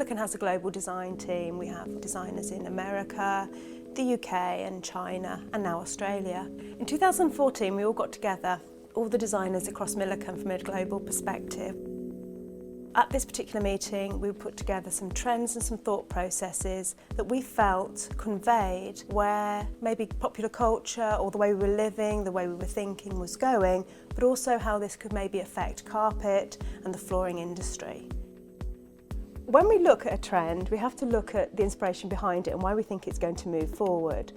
Milliken has a global design team. We have designers in America, the UK and China, and now Australia. In 2014, we all got together, all the designers across Milliken from a global perspective. At this particular meeting, we put together some trends and some thought processes that we felt conveyed where maybe popular culture or the way we were living, the way we were thinking was going, but also how this could maybe affect carpet and the flooring industry. When we look at a trend, we have to look at the inspiration behind it and why we think it's going to move forward.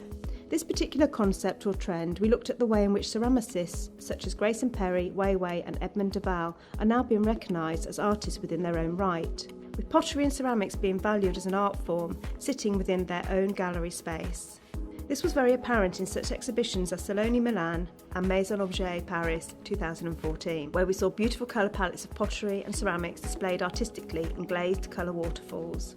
This particular concept or trend, we looked at the way in which ceramicists such as Grayson Perry, Wei Wei and Edmund Duval are now being recognised as artists within their own right, with pottery and ceramics being valued as an art form, sitting within their own gallery space. This was very apparent in such exhibitions as Salone Milan and Maison Objet Paris 2014, where we saw beautiful colour palettes of pottery and ceramics displayed artistically in glazed colour waterfalls.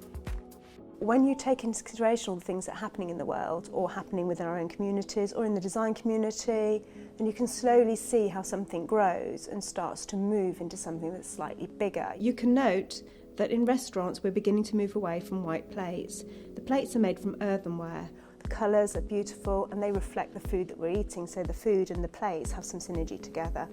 When you take into consideration all the things that are happening in the world or happening within our own communities or in the design community, then you can slowly see how something grows and starts to move into something that's slightly bigger. You can note that in restaurants we're beginning to move away from white plates. The plates are made from earthenware. The colours are beautiful and they reflect the food that we're eating, so the food and the plates have some synergy together.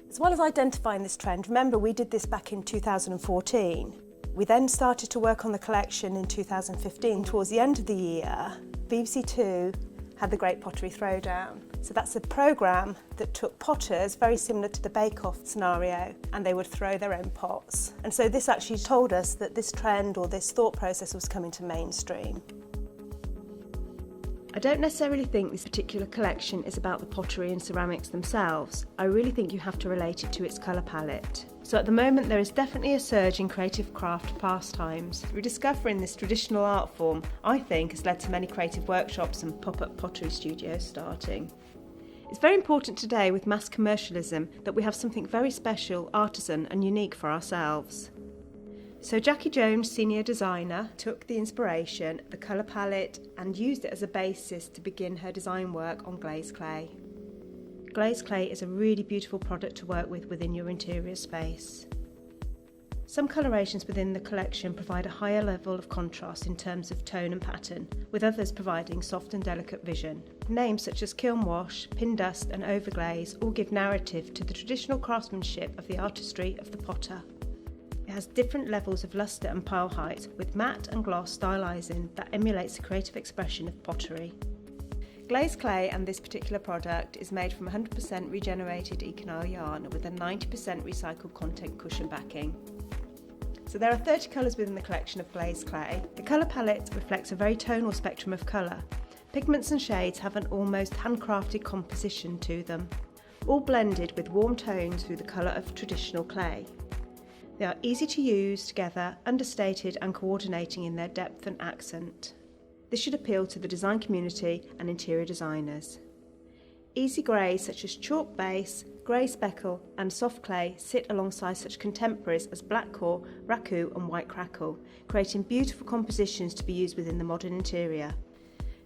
As well as identifying this trend, remember we did this back in 2014. We then started to work on the collection in 2015. Towards the end of the year, BBC Two had the Great Pottery Throwdown. So that's a programme that took potters, very similar to the bake-off scenario, and they would throw their own pots. And so this actually told us that this trend or this thought process was coming to mainstream. I don't necessarily think this particular collection is about the pottery and ceramics themselves. I really think you have to relate it to its colour palette. So at the moment there is definitely a surge in creative craft pastimes. Rediscovering this traditional art form, I think, has led to many creative workshops and pop-up pottery studios starting. It's very important today with mass commercialism that we have something very special, artisan and unique for ourselves. So Jackie Jones, senior designer, took the inspiration, the colour palette and used it as a basis to begin her design work on GlazedClay. GlazedClay is a really beautiful product to work with within your interior space. Some colorations within the collection provide a higher level of contrast in terms of tone and pattern, with others providing soft and delicate vision. Names such as kiln wash, pin dust and overglaze all give narrative to the traditional craftsmanship of the artistry of the potter. It has different levels of lustre and pile height, with matte and gloss stylising that emulates the creative expression of pottery. GlazedClay and this particular product is made from 100% regenerated Econile yarn with a 90% recycled content cushion backing. So there are 30 colours within the collection of GlazedClay. The colour palette reflects a very tonal spectrum of colour. Pigments and shades have an almost handcrafted composition to them, all blended with warm tones through the colour of traditional clay. They are easy to use together, understated and coordinating in their depth and accent. This should appeal to the design community and interior designers. Easy greys such as chalk base, grey speckle and soft clay sit alongside such contemporaries as black core, raku and white crackle, creating beautiful compositions to be used within the modern interior.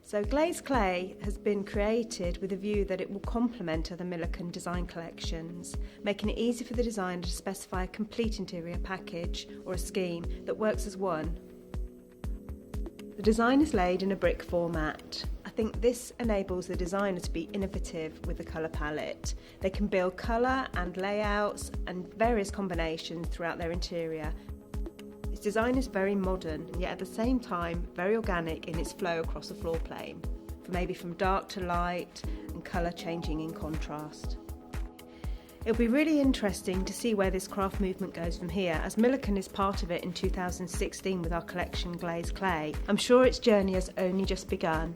So GlazedClay has been created with a view that it will complement other Milliken design collections, making it easy for the designer to specify a complete interior package or a scheme that works as one. The design is laid in a brick format. I think this enables the designer to be innovative with the colour palette. They can build colour and layouts and various combinations throughout their interior. Its design is very modern and yet at the same time very organic in its flow across the floor plane, from dark to light and colour changing in contrast. It'll be really interesting to see where this craft movement goes from here, as Milliken is part of it in 2016 with our collection GlazedClay. I'm sure its journey has only just begun.